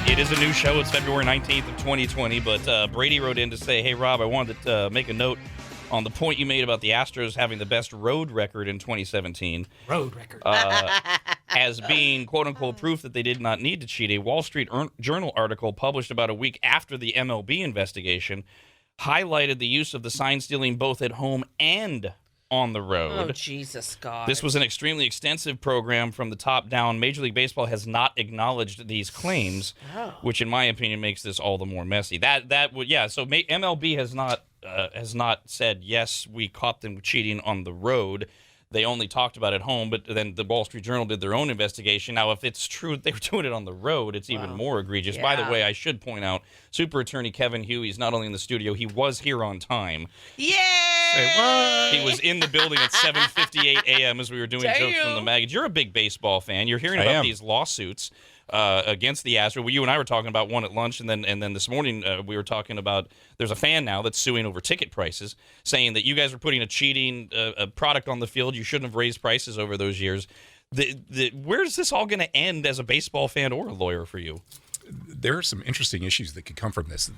It is a new show. It's February 19th of 2020, but Brady wrote in to say, hey, Rob, I wanted to make a note on the point you made about the Astros having the best road record in 2017. Road record. As being, quote-unquote, proof that they did not need to cheat. A Wall Street Journal article published about a week after the MLB investigation highlighted the use of the sign stealing both at home and on the road. Oh, Jesus God. This was an extremely extensive program from the top down. Major League Baseball has not acknowledged these claims, which in my opinion makes this all the more messy. So MLB has not said, yes, we caught them cheating on the road. They only talked about it at home, but then the Wall Street Journal did their own investigation. Now, if it's true they were doing it on the road, it's even more egregious. Yeah. By the way, I should point out, Super Attorney Kevin Hughey is not only in the studio, he was here on time. Yay! Say what? He was in the building at 7:58 a.m. as we were doing jokes from the magazine. You're a big baseball fan. You're hearing about these lawsuits against the Astros. Well, you and I were talking about one at lunch, and then this morning we were talking about there's a fan now that's suing over ticket prices, saying that you guys are putting a cheating a product on the field. You shouldn't have raised prices over those years. Where's this all going to end as a baseball fan or a lawyer for you? There are some interesting issues that could come from this.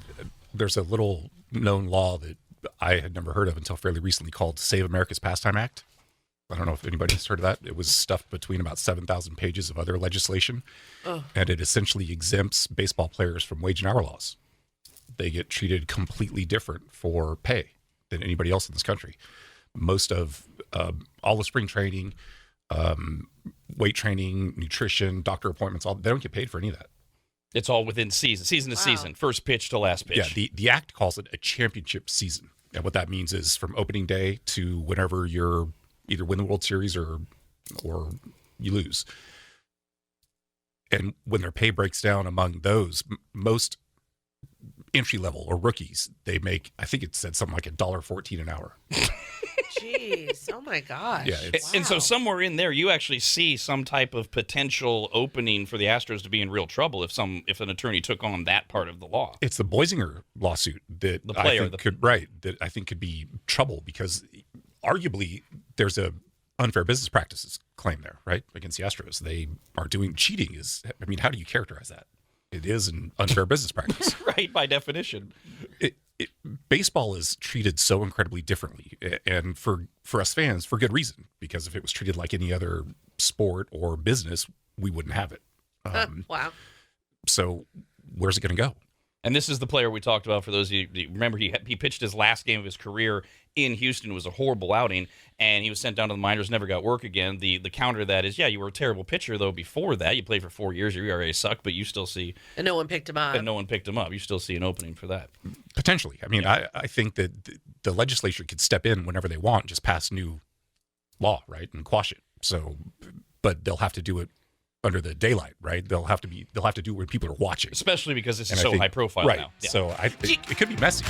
There's a little known law that I had never heard of until fairly recently called Save America's Pastime Act. I don't know if anybody's heard of that. It was stuffed between about 7,000 pages of other legislation, and it essentially exempts baseball players from wage and hour laws. They get treated completely different for pay than anybody else in this country. Most of all the spring training, weight training, nutrition, doctor appointments, they don't get paid for any of that. It's all within season to season, first pitch to last pitch. Yeah, the act calls it a championship season. And what that means is from opening day to whenever you're either win the World Series or you lose. And when their pay breaks down among those, most entry level or rookies, they make, I think it said something like $1.14 an hour. Jeez, oh my gosh. Yeah, and so somewhere in there, you actually see some type of potential opening for the Astros to be in real trouble if an attorney took on that part of the law. It's the Boisinger lawsuit that I think could be trouble because arguably there's a unfair business practices claim there, right, against the Astros. They are doing cheating. How do you characterize that? It is an unfair business practice. Right, by definition. Baseball is treated so incredibly differently, and for us fans, for good reason, because if it was treated like any other sport or business, we wouldn't have it. Wow. So where's it going to go? And this is the player we talked about. For those of you remember, he pitched his last game of his career in Houston. It was a horrible outing, and he was sent down to the minors, never got work again. The counter to that is, you were a terrible pitcher, though, before that. You played for 4 years, your ERA sucked, but you still see... And no one picked him up. You still see an opening for that. Potentially. I think that the legislature could step in whenever they want, just pass new law, right, and quash it. So, but they'll have to do it under the daylight, right? They'll have to do it when people are watching, especially because this is so high profile now. Yeah. So it could be messy.